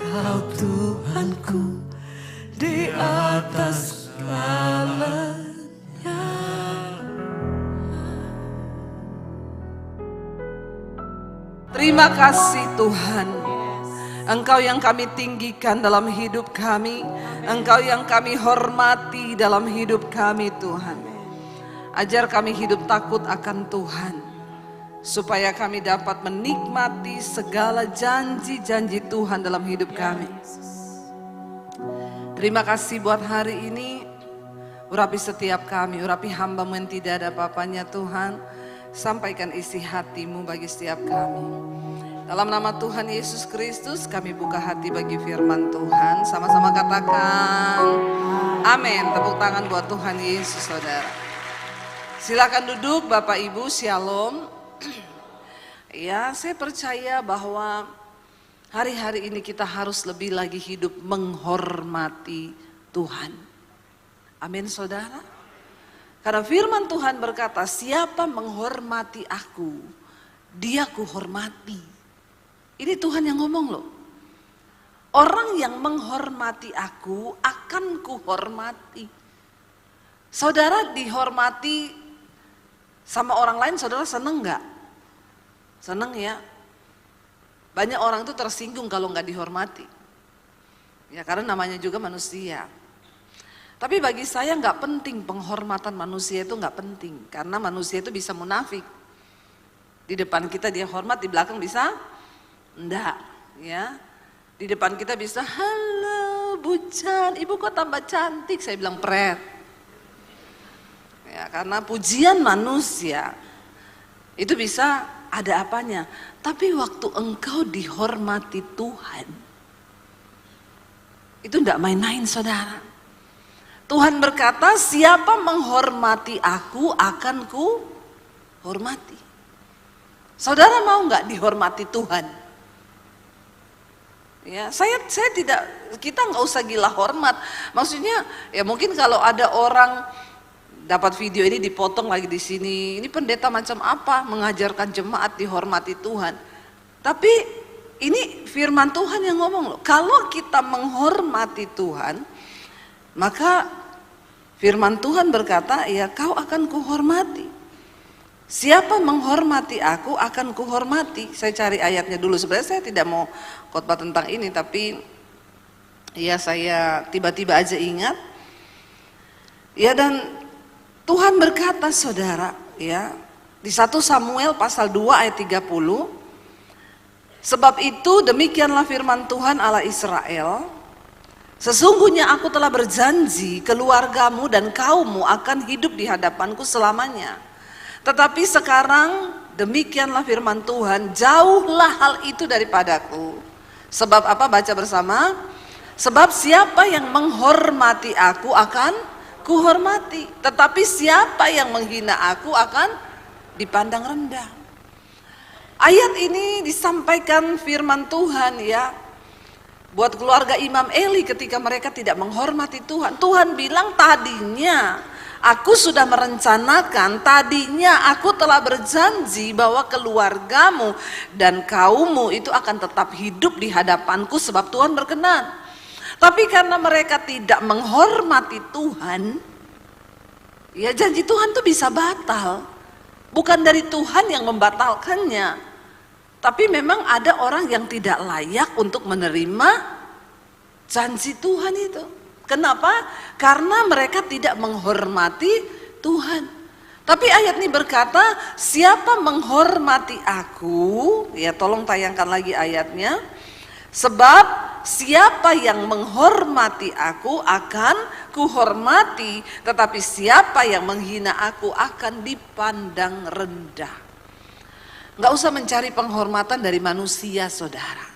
Kau Tuhanku di atas segalanya. Terima kasih Tuhan, Engkau yang kami tinggikan dalam hidup kami, Engkau yang kami hormati dalam hidup kami Tuhan. Ajar kami hidup takut akan Tuhan, supaya kami dapat menikmati segala janji-janji Tuhan dalam hidup kami. Terima kasih buat hari ini, urapi setiap kami, urapi hamba-Mu yang tidak ada apa-apanya Tuhan. Sampaikan isi hati-Mu bagi setiap kami. Dalam nama Tuhan Yesus Kristus kami buka hati bagi firman Tuhan. Sama-sama katakan amin. Tepuk tangan buat Tuhan Yesus saudara. Silakan duduk Bapak Ibu, Shalom. Ya, saya percaya bahwa hari-hari ini kita harus lebih lagi hidup menghormati Tuhan. Amin saudara. Karena firman Tuhan berkata, siapa menghormati aku, dia kuhormati. Ini Tuhan yang ngomong loh. Orang yang menghormati aku akan kuhormati. Saudara dihormati sama orang lain, saudara seneng gak? Seneng ya. Banyak orang tuh tersinggung kalau gak dihormati. Ya karena namanya juga manusia. Tapi bagi saya nggak penting penghormatan manusia itu nggak penting, karena manusia itu bisa munafik. Di depan kita dia hormat, di belakang bisa enggak, ya. Di depan kita bisa halo bucan, ibu kok tambah cantik, saya bilang pret. Ya karena pujian manusia itu bisa ada apanya, tapi waktu engkau dihormati Tuhan itu enggak main-main saudara. Tuhan berkata, siapa menghormati aku akan ku hormati. Saudara mau nggak dihormati Tuhan? Ya, saya tidak, kita nggak usah gila hormat. Maksudnya, ya mungkin kalau ada orang dapat video ini dipotong lagi di sini, ini pendeta macam apa mengajarkan jemaat dihormati Tuhan. Tapi ini firman Tuhan yang ngomong loh. Kalau kita menghormati Tuhan, maka firman Tuhan berkata, ya kau akan kuhormati. Siapa menghormati aku akan kuhormati. Saya cari ayatnya dulu. Sebenarnya saya tidak mau khotbah tentang ini, tapi ya saya tiba-tiba aja ingat. Ya dan Tuhan berkata saudara, ya di 1 Samuel pasal 2 ayat 30. Sebab itu demikianlah firman Tuhan Allah Israel. Sesungguhnya aku telah berjanji keluargamu dan kaummu akan hidup di hadapanku selamanya. Tetapi sekarang demikianlah firman Tuhan, jauhlah hal itu daripadaku. Sebab apa? Baca bersama. Sebab siapa yang menghormati aku akan kuhormati. Tetapi siapa yang menghina aku akan dipandang rendah. Ayat ini disampaikan firman Tuhan ya. Buat keluarga Imam Eli ketika mereka tidak menghormati Tuhan. Tuhan bilang tadinya aku sudah merencanakan, tadinya aku telah berjanji bahwa keluargamu dan kaummu itu akan tetap hidup di hadapanku sebab Tuhan berkenan. Tapi karena mereka tidak menghormati Tuhan, ya janji Tuhan tuh bisa batal. Bukan dari Tuhan yang membatalkannya. Tapi memang ada orang yang tidak layak untuk menerima janji Tuhan itu. Kenapa? Karena mereka tidak menghormati Tuhan. Tapi ayat ini berkata, siapa menghormati aku, ya tolong tayangkan lagi ayatnya. Sebab siapa yang menghormati aku akan kuhormati, tetapi siapa yang menghina aku akan dipandang rendah. Nggak usah mencari penghormatan dari manusia saudara.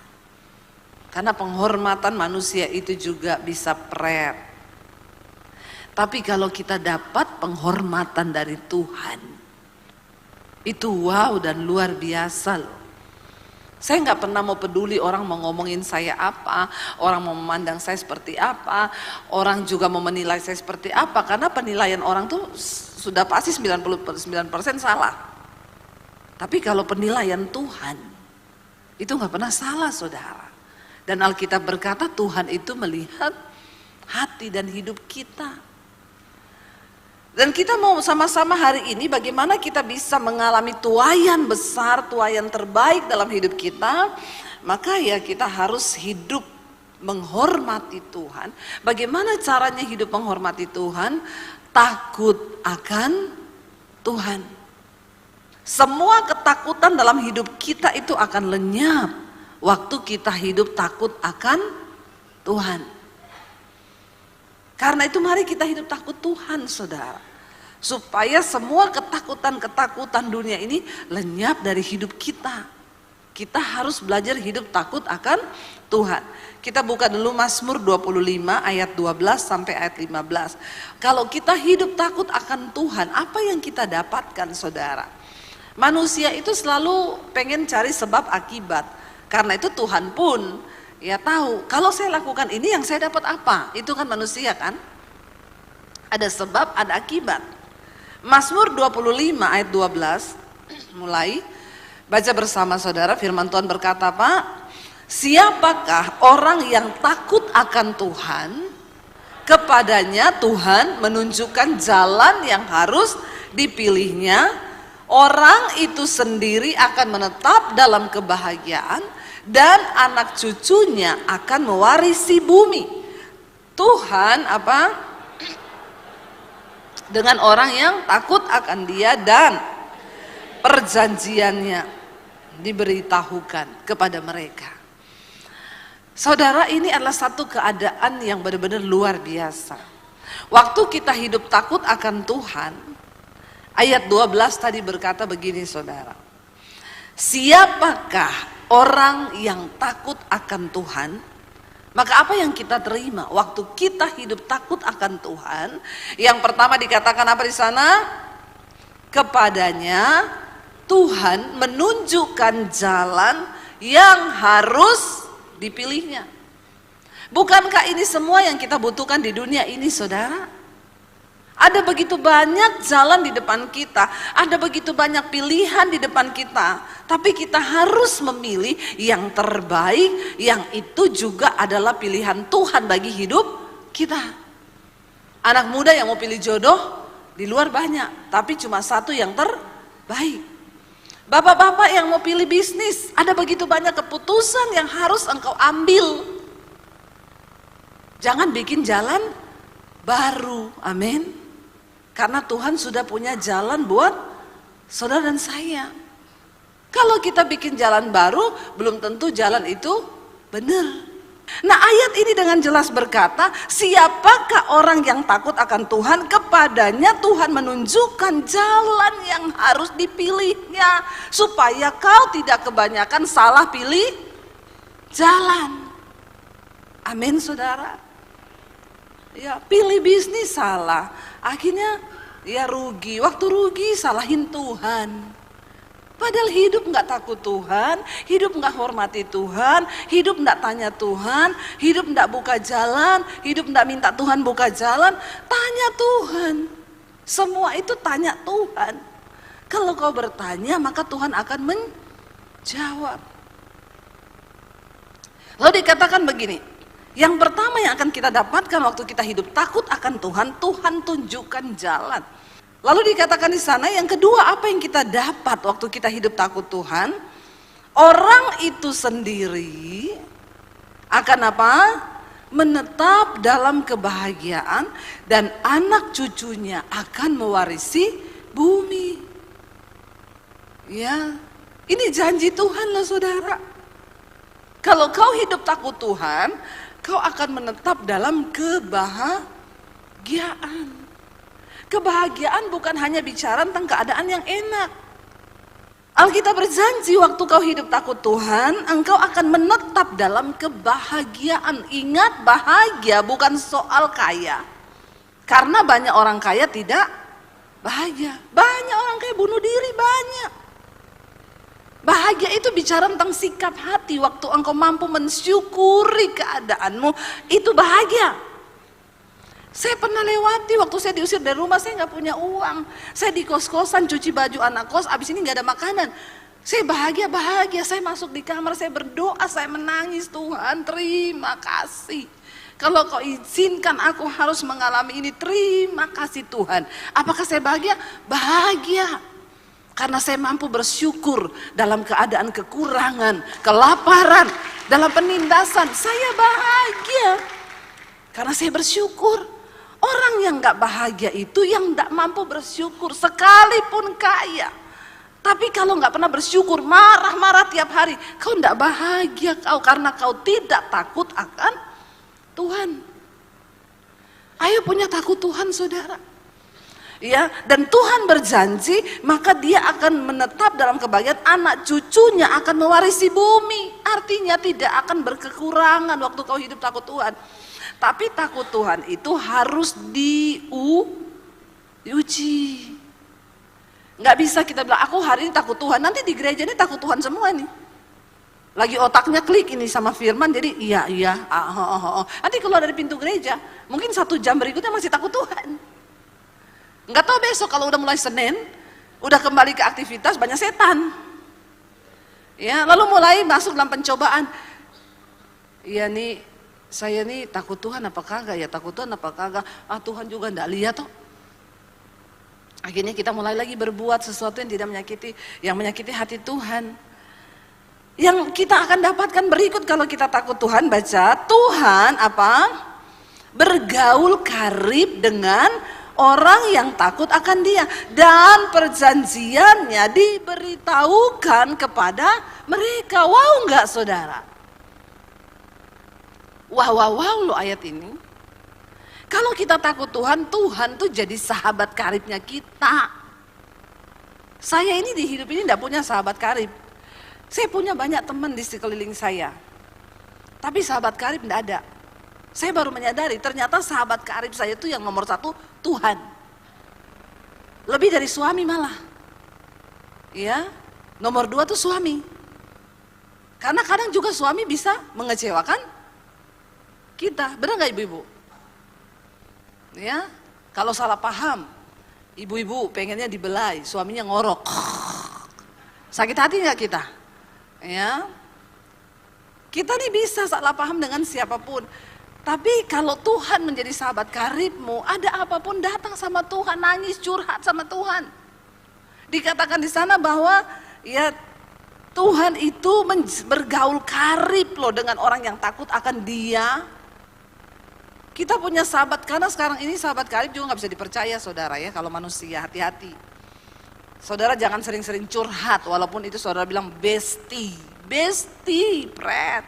Karena penghormatan manusia itu juga bisa pret. Tapi kalau kita dapat penghormatan dari Tuhan, itu wow dan luar biasa loh. Saya nggak pernah mau peduli orang mau ngomongin saya apa, orang mau memandang saya seperti apa, orang juga mau menilai saya seperti apa. Karena penilaian orang tuh sudah pasti 99% salah. Tapi kalau penilaian Tuhan itu nggak pernah salah saudara. Dan Alkitab berkata Tuhan itu melihat hati dan hidup kita. Dan kita mau sama-sama hari ini bagaimana kita bisa mengalami tuaian besar, tuaian terbaik dalam hidup kita. Maka ya kita harus hidup menghormati Tuhan. Bagaimana caranya hidup menghormati Tuhan? Takut akan Tuhan. Semua ketakutan dalam hidup kita itu akan lenyap waktu kita hidup takut akan Tuhan. Karena itu mari kita hidup takut Tuhan, saudara. Supaya semua ketakutan-ketakutan dunia ini lenyap dari hidup kita. Kita harus belajar hidup takut akan Tuhan. Kita buka dulu Mazmur 25 ayat 12 sampai ayat 15. Kalau kita hidup takut akan Tuhan, apa yang kita dapatkan, saudara? Manusia itu selalu pengen cari sebab akibat. Karena itu Tuhan pun ya tahu, kalau saya lakukan ini yang saya dapat apa? Itu kan manusia kan? Ada sebab, ada akibat. Mazmur 25 ayat 12 mulai. Baca bersama saudara, firman Tuhan berkata apa? Siapakah orang yang takut akan Tuhan? Kepadanya Tuhan menunjukkan jalan yang harus dipilihnya. Orang itu sendiri akan menetap dalam kebahagiaan dan anak cucunya akan mewarisi bumi. Tuhan apa? Dengan orang yang takut akan Dia dan perjanjiannya diberitahukan kepada mereka. Saudara, ini adalah satu keadaan yang benar-benar luar biasa. Waktu kita hidup takut akan Tuhan, ayat 12 tadi berkata begini, saudara. Siapakah orang yang takut akan Tuhan? Maka apa yang kita terima waktu kita hidup takut akan Tuhan? Yang pertama dikatakan apa di sana? Kepadanya Tuhan menunjukkan jalan yang harus dipilihnya. Bukankah ini semua yang kita butuhkan di dunia ini, saudara? Ada begitu banyak jalan di depan kita, ada begitu banyak pilihan di depan kita, tapi kita harus memilih yang terbaik, yang itu juga adalah pilihan Tuhan bagi hidup kita. Anak muda yang mau pilih jodoh di luar banyak, tapi cuma satu yang terbaik. Bapak-bapak yang mau pilih bisnis, ada begitu banyak keputusan yang harus engkau ambil. Jangan bikin jalan baru, amin. Karena Tuhan sudah punya jalan buat saudara dan saya. Kalau kita bikin jalan baru, belum tentu jalan itu benar. Nah, ayat ini dengan jelas berkata, siapakah orang yang takut akan Tuhan? Kepadanya Tuhan menunjukkan jalan yang harus dipilihnya, supaya kau tidak kebanyakan salah pilih jalan. Amin, saudara. Ya, pilih bisnis salah, akhirnya ya rugi. Waktu rugi salahin Tuhan. Padahal hidup nggak takut Tuhan, hidup nggak hormati Tuhan, hidup nggak tanya Tuhan, hidup nggak buka jalan, hidup nggak minta Tuhan buka jalan. Tanya Tuhan. Semua itu tanya Tuhan. Kalau kau bertanya, maka Tuhan akan menjawab. Lalu dikatakan begini. Yang pertama yang akan kita dapatkan waktu kita hidup takut akan Tuhan, Tuhan tunjukkan jalan. Lalu dikatakan di sana, yang kedua apa yang kita dapat waktu kita hidup takut Tuhan? Orang itu sendiri akan apa? Menetap dalam kebahagiaan dan anak cucunya akan mewarisi bumi. Ya, ini janji Tuhan loh, saudara. Kalau kau hidup takut Tuhan, kau akan menetap dalam kebahagiaan. Kebahagiaan bukan hanya bicara tentang keadaan yang enak. Alkitab berjanji waktu kau hidup takut Tuhan, engkau akan menetap dalam kebahagiaan. Ingat, bahagia bukan soal kaya. Karena banyak orang kaya tidak bahagia. Banyak orang kaya bunuh diri, banyak. Bahagia itu bicara tentang sikap hati. Waktu engkau mampu mensyukuri keadaanmu, itu bahagia. Saya pernah lewati waktu saya diusir dari rumah, saya nggak punya uang. Saya di kos-kosan cuci baju anak kos, abis ini nggak ada makanan. Saya bahagia, saya masuk di kamar, saya berdoa, saya menangis, Tuhan terima kasih. Kalau kau izinkan aku harus mengalami ini, terima kasih Tuhan. Apakah saya bahagia? Bahagia. Karena saya mampu bersyukur dalam keadaan kekurangan, kelaparan, dalam penindasan. Saya bahagia. Karena saya bersyukur. Orang yang gak bahagia itu yang gak mampu bersyukur sekalipun kaya. Tapi kalau nggak pernah bersyukur, marah-marah tiap hari, kau nggak bahagia kau karena kau tidak takut akan Tuhan. Ayo punya takut Tuhan, saudara. Ya, dan Tuhan berjanji, maka Dia akan menetap dalam kebahagiaan, anak cucunya akan mewarisi bumi. Artinya tidak akan berkekurangan waktu kau hidup takut Tuhan. Tapi takut Tuhan itu harus diuji. Nggak bisa kita bilang, aku hari ini takut Tuhan, nanti di gereja ini takut Tuhan semua nih. Lagi otaknya klik ini sama firman, jadi iya, nanti keluar dari pintu gereja, mungkin 1 jam berikutnya masih takut Tuhan. Nggak tahu besok kalau udah mulai Senin, udah kembali ke aktivitas, banyak setan. Ya, lalu mulai masuk dalam pencobaan. Iya nih, saya nih takut Tuhan apa kagak ya, takut Tuhan apa kagak, Tuhan juga nggak lihat toh. Akhirnya kita mulai lagi berbuat sesuatu yang tidak menyakiti hati Tuhan. Yang kita akan dapatkan berikut kalau kita takut Tuhan, baca, Tuhan apa? Bergaul karib dengan orang yang takut akan Dia. Dan perjanjiannya diberitahukan kepada mereka. Wow enggak saudara? Wow lo ayat ini. Kalau kita takut Tuhan, Tuhan tuh jadi sahabat karibnya kita. Saya ini di hidup ini tidak punya sahabat karib. Saya punya banyak teman di sekeliling saya. Tapi sahabat karib tidak ada. Saya baru menyadari ternyata sahabat karib saya itu yang nomor 1 Tuhan. Lebih dari suami malah. Ya, nomor 2 tuh suami. Karena kadang juga suami bisa mengecewakan kita. Benar nggak ibu-ibu? Ya, kalau salah paham, ibu-ibu pengennya dibelai, suaminya ngorok, sakit hati nggak kita? Ya, kita nih bisa salah paham dengan siapapun. Tapi kalau Tuhan menjadi sahabat karibmu, ada apapun datang sama Tuhan, nangis, curhat sama Tuhan. Dikatakan di sana bahwa ya Tuhan itu bergaul karib loh dengan orang yang takut akan Dia. Kita punya sahabat, karena sekarang ini sahabat karib juga nggak bisa dipercaya saudara ya, kalau manusia, hati-hati. Saudara jangan sering-sering curhat, walaupun itu saudara bilang bestie, pret.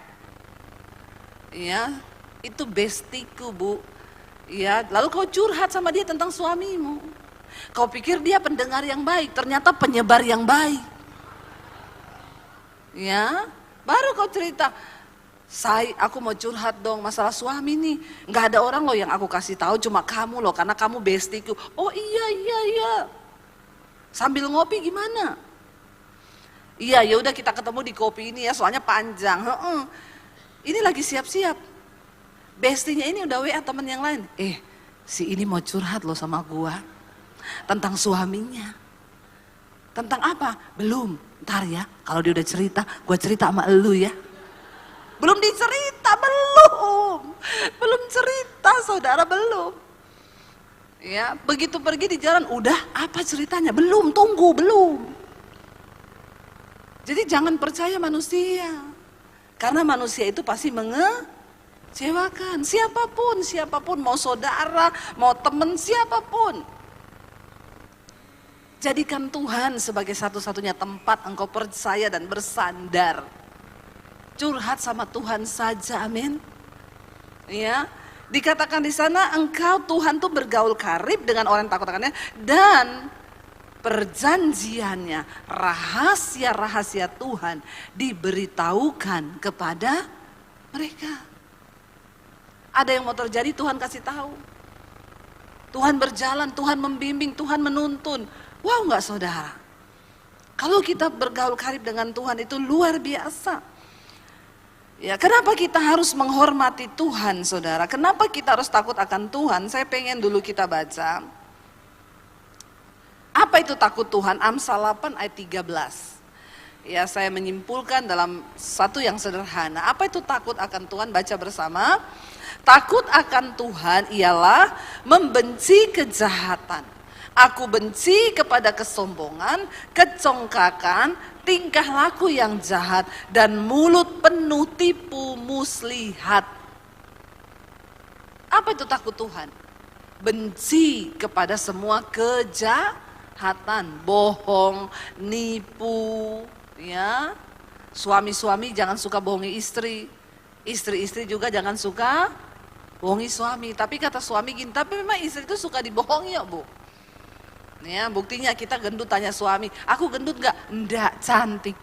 Ya, itu bestiku bu. Ya, lalu kau curhat sama dia tentang suamimu. Kau pikir dia pendengar yang baik, ternyata penyebar yang baik. Ya, baru kau cerita. Aku mau curhat dong masalah suami nih. Nggak ada orang loh yang aku kasih tahu, cuma kamu loh, karena kamu bestiku. Oh iya. Sambil ngopi gimana? Iya, ya udah kita ketemu di kopi ini ya, soalnya panjang. Ini lagi siap-siap. Bestinya ini udah WA temen yang lain. Si ini mau curhat loh sama gua tentang suaminya. Tentang apa? Belum. Ntar ya, kalau dia udah cerita, gua cerita sama elu ya. Belum dicerita, belum cerita saudara, belum. Ya, begitu pergi di jalan, udah apa ceritanya? Belum, tunggu, belum. Jadi jangan percaya manusia. Karena manusia itu pasti mengecewakan. Siapapun, mau saudara, mau teman, siapapun. Jadikan Tuhan sebagai satu-satunya tempat engkau percaya dan bersandar. Curhat sama Tuhan saja, amin. Ya, dikatakan di sana engkau Tuhan tuh bergaul karib dengan orang yang takut akannya, dan perjanjiannya, rahasia-rahasia Tuhan diberitahukan kepada mereka. Ada yang mau terjadi, Tuhan kasih tahu. Tuhan berjalan, Tuhan membimbing, Tuhan menuntun. Wow enggak saudara? Kalau kita bergaul karib dengan Tuhan itu luar biasa. Ya, kenapa kita harus menghormati Tuhan, saudara? Kenapa kita harus takut akan Tuhan? Saya pengen dulu kita baca. Apa itu takut Tuhan? Amsal 8 ayat 13. Ya, saya menyimpulkan dalam satu yang sederhana. Apa itu takut akan Tuhan? Baca bersama. Takut akan Tuhan ialah membenci kejahatan. Aku benci kepada kesombongan, kecongkakan, tingkah laku yang jahat, dan mulut penuh tipu muslihat. Apa itu takut Tuhan? Benci kepada semua kejahatan, bohong, nipu, ya. Suami-suami jangan suka bohongi istri, istri-istri juga jangan suka bohongi suami. Tapi kata suami gini, tapi memang istri itu suka dibohongi ya Bu. Ya, buktinya kita gendut tanya suami, aku gendut gak? Enggak, cantik.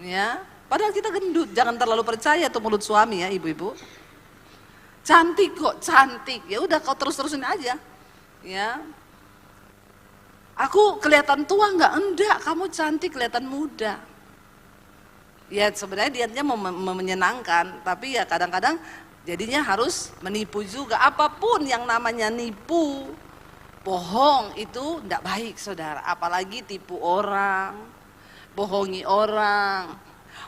Ya, padahal kita gendut, jangan terlalu percaya tuh mulut suami ya ibu-ibu. Cantik kok, cantik. Ya udah kau terus-terusin aja. Ya. Aku kelihatan tua enggak? Enggak, kamu cantik, kelihatan muda. Ya sebenarnya dietnya menyenangkan, tapi ya kadang-kadang jadinya harus menipu juga. Apapun yang namanya nipu, bohong itu enggak baik saudara. Apalagi tipu orang, bohongi orang,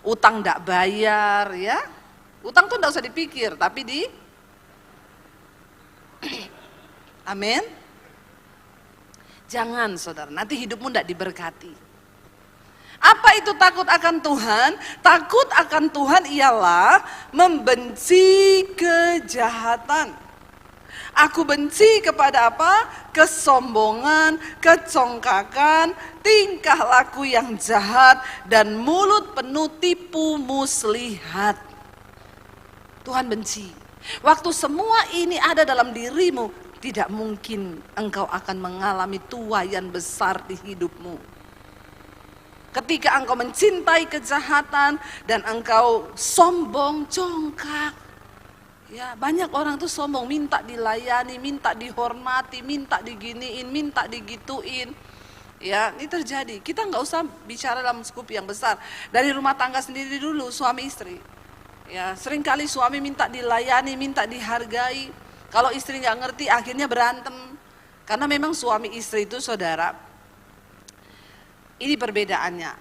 utang enggak bayar ya. Utang tuh enggak usah dipikir, tapi amin. Jangan saudara, nanti hidupmu enggak diberkati. Apa itu takut akan Tuhan? Takut akan Tuhan ialah membenci kejahatan. Aku benci kepada apa? Kesombongan, kecongkakan, tingkah laku yang jahat, dan mulut penuh tipu muslihat. Tuhan benci. Waktu semua ini ada dalam dirimu, tidak mungkin engkau akan mengalami tuaian besar di hidupmu. Ketika engkau mencintai kejahatan dan engkau sombong, congkak. Ya, banyak orang tuh sombong, minta dilayani, minta dihormati, minta diginiin, minta digituin. Ya, ini terjadi. Kita nggak usah bicara dalam skup yang besar. Dari rumah tangga sendiri dulu, suami istri. Ya, seringkali suami minta dilayani, minta dihargai. Kalau istri nggak ngerti, akhirnya berantem. Karena memang suami istri itu saudara, ini perbedaannya.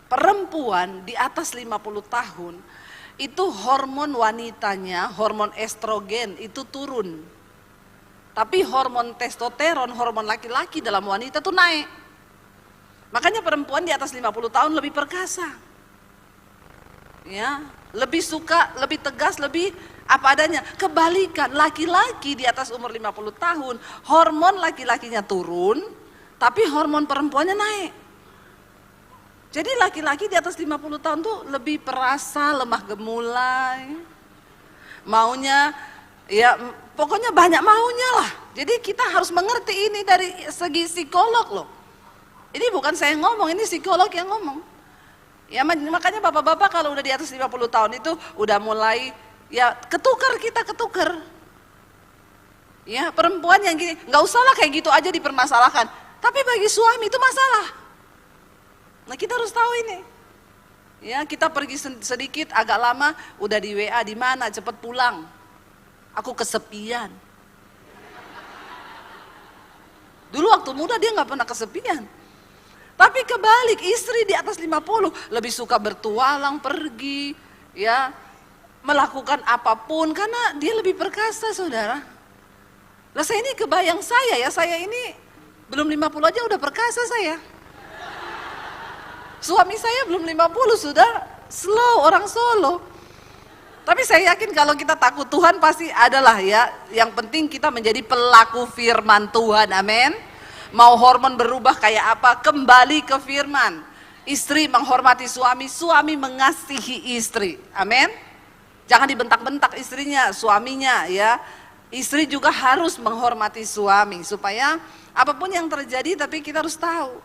Perempuan di atas 50 tahun itu hormon wanitanya, hormon estrogen itu turun. Tapi hormon testosteron, hormon laki-laki dalam wanita itu naik. Makanya perempuan di atas 50 tahun lebih perkasa. Ya, lebih suka, lebih tegas, lebih apa adanya. Kebalikan, laki-laki di atas umur 50 tahun, hormon laki-lakinya turun, tapi hormon perempuannya naik. Jadi laki-laki di atas 50 tahun tuh lebih perasa, lemah gemulai, maunya, ya pokoknya banyak maunya lah. Jadi kita harus mengerti ini dari segi psikolog loh. Ini bukan saya ngomong, ini psikolog yang ngomong. Ya makanya bapak-bapak kalau udah di atas 50 tahun itu udah mulai, ya ketukar kita ketukar. Ya perempuan yang gini, nggak usah lah kayak gitu aja dipermasalahkan. Tapi bagi suami itu masalah. Nah kita harus tahu ini. Ya kita pergi sedikit agak lama udah di WA, di mana cepet pulang. Aku kesepian. Dulu waktu muda dia nggak pernah kesepian. Tapi kebalik, istri di atas 50 lebih suka bertualang, pergi, ya melakukan apapun karena dia lebih perkasa saudara. Lah saya ini kebayang saya ini belum 50 aja udah perkasa saya. Suami saya belum 50 sudah slow, orang Solo. Tapi saya yakin kalau kita takut Tuhan pasti adalah ya. Yang penting kita menjadi pelaku firman Tuhan, amin. Mau hormon berubah kayak apa, kembali ke firman. Istri menghormati suami, suami mengasihi istri, amin. Jangan dibentak-bentak istrinya, suaminya ya. Istri juga harus menghormati suami supaya apapun yang terjadi tapi kita harus tahu.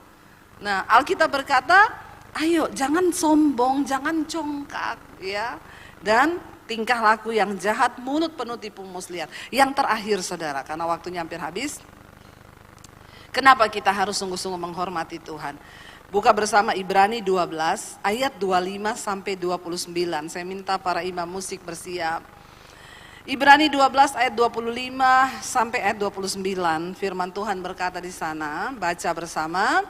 Nah, Alkitab berkata, ayo jangan sombong, jangan congkak ya. Dan tingkah laku yang jahat, mulut penuh tipu muslihat. Yang terakhir saudara, karena waktunya hampir habis. Kenapa kita harus sungguh-sungguh menghormati Tuhan? Buka bersama Ibrani 12 ayat 25 sampai 29. Saya minta para imam musik bersiap. Ibrani 12 ayat 25 sampai ayat 29. Firman Tuhan berkata di sana, baca bersama.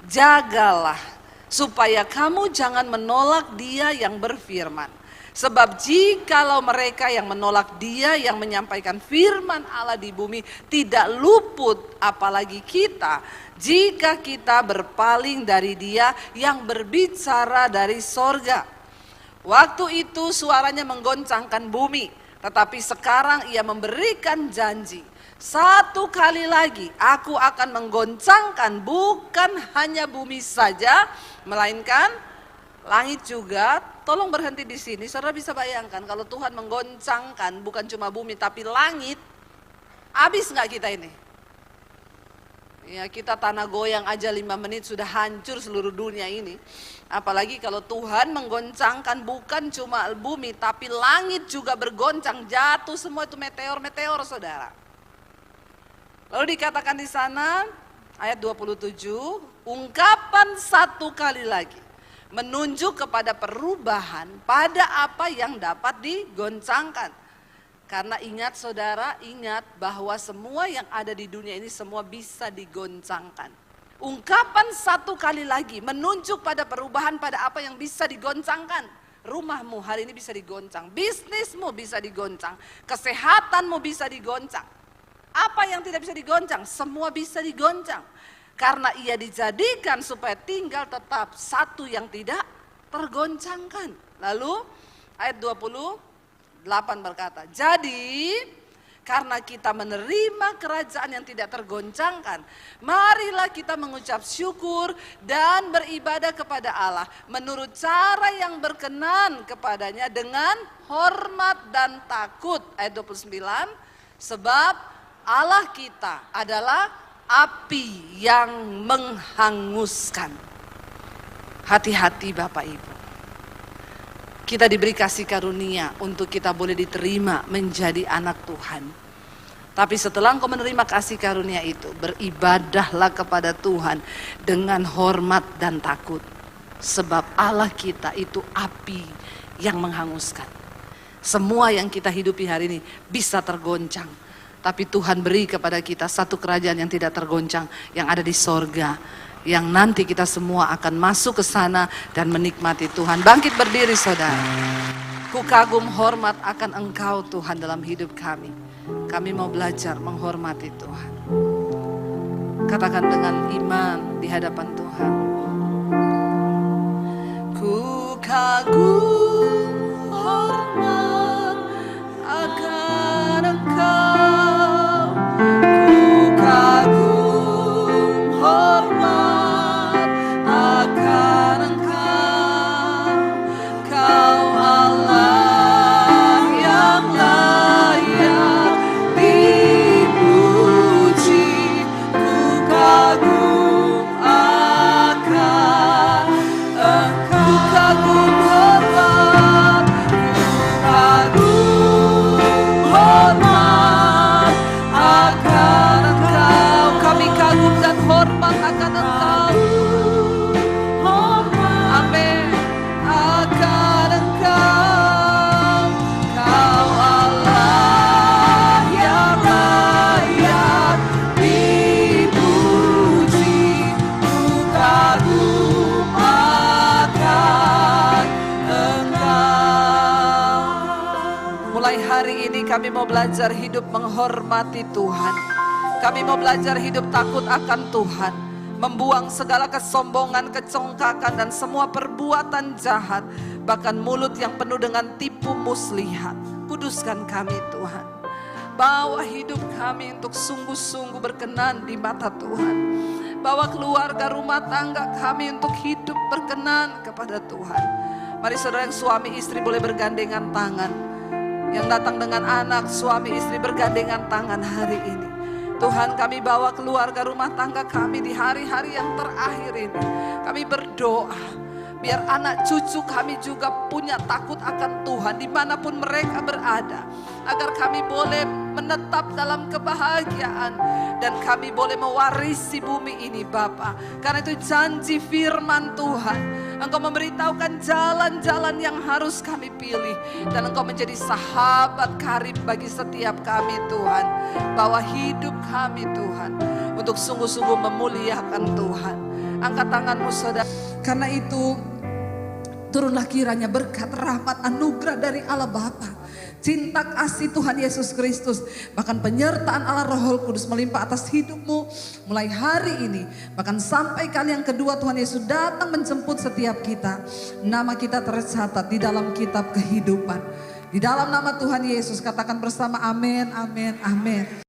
Jagalah supaya kamu jangan menolak Dia yang berfirman. Sebab jikalau mereka yang menolak Dia yang menyampaikan firman Allah di bumi tidak luput, apalagi kita, jika kita berpaling dari Dia yang berbicara dari sorga. Waktu itu suaranya menggoncangkan bumi, tetapi sekarang Ia memberikan janji. Satu kali lagi aku akan menggoncangkan bukan hanya bumi saja, melainkan langit juga. Tolong berhenti di sini. Saudara bisa bayangkan kalau Tuhan menggoncangkan bukan cuma bumi tapi langit, habis nggak kita ini? Ya, kita tanah goyang aja 5 menit sudah hancur seluruh dunia ini. Apalagi kalau Tuhan menggoncangkan bukan cuma bumi tapi langit juga bergoncang, jatuh semua itu meteor-meteor, saudara. Lalu dikatakan di sana ayat 27, ungkapan satu kali lagi menunjuk kepada perubahan pada apa yang dapat digoncangkan. Karena ingat saudara, ingat bahwa semua yang ada di dunia ini semua bisa digoncangkan. Ungkapan satu kali lagi menunjuk pada perubahan pada apa yang bisa digoncangkan. Rumahmu hari ini bisa digoncang, bisnismu bisa digoncang, kesehatanmu bisa digoncang. Apa yang tidak bisa digoncang? Semua bisa digoncang. Karena Ia dijadikan supaya tinggal tetap satu yang tidak tergoncangkan. Lalu ayat 28 berkata, jadi karena kita menerima kerajaan yang tidak tergoncangkan, marilah kita mengucap syukur dan beribadah kepada Allah menurut cara yang berkenan kepadanya dengan hormat dan takut. Ayat 29, sebab Allah kita adalah api yang menghanguskan. Hati-hati Bapak Ibu. Kita diberi kasih karunia untuk kita boleh diterima menjadi anak Tuhan. Tapi setelah engkau menerima kasih karunia itu, beribadahlah kepada Tuhan dengan hormat dan takut. Sebab Allah kita itu api yang menghanguskan. Semua yang kita hidupi hari ini bisa tergoncang. Tapi Tuhan beri kepada kita satu kerajaan yang tidak tergoncang, yang ada di sorga. Yang nanti kita semua akan masuk ke sana dan menikmati Tuhan. Bangkit berdiri saudara. Ku kagum hormat akan Engkau Tuhan dalam hidup kami. Kami mau belajar menghormati Tuhan. Katakan dengan iman di hadapan Tuhan. Ku kagum hormat akan Engkau. Kami mau belajar hidup menghormati Tuhan. Kami mau belajar hidup takut akan Tuhan. Membuang segala kesombongan, kecongkakan dan semua perbuatan jahat. Bahkan mulut yang penuh dengan tipu muslihat. Kuduskan kami Tuhan. Bawa hidup kami untuk sungguh-sungguh berkenan di mata Tuhan. Bawa keluarga rumah tangga kami untuk hidup berkenan kepada Tuhan. Mari saudara yang suami istri boleh bergandengan tangan. Yang datang dengan anak, suami istri bergandengan tangan hari ini. Tuhan, kami bawa keluarga rumah tangga kami di hari-hari yang terakhir ini. Kami berdoa, biar anak cucu kami juga punya takut akan Tuhan dimanapun mereka berada. Agar kami boleh menetap dalam kebahagiaan. Dan kami boleh mewarisi bumi ini Bapa. Karena itu janji firman Tuhan. Engkau memberitahukan jalan-jalan yang harus kami pilih. Dan Engkau menjadi sahabat karib bagi setiap kami Tuhan. Bawa hidup kami Tuhan untuk sungguh-sungguh memuliakan Tuhan. Angkat tanganmu saudara. Karena itu turunlah kiranya berkat, rahmat, anugerah dari Allah Bapa, cinta kasih Tuhan Yesus Kristus, bahkan penyertaan Allah Roh Kudus melimpah atas hidupmu mulai hari ini. Bahkan sampai kali yang kedua Tuhan Yesus datang menjemput setiap kita. Nama kita tercatat di dalam kitab kehidupan. Di dalam nama Tuhan Yesus katakan bersama amin, amin, amin.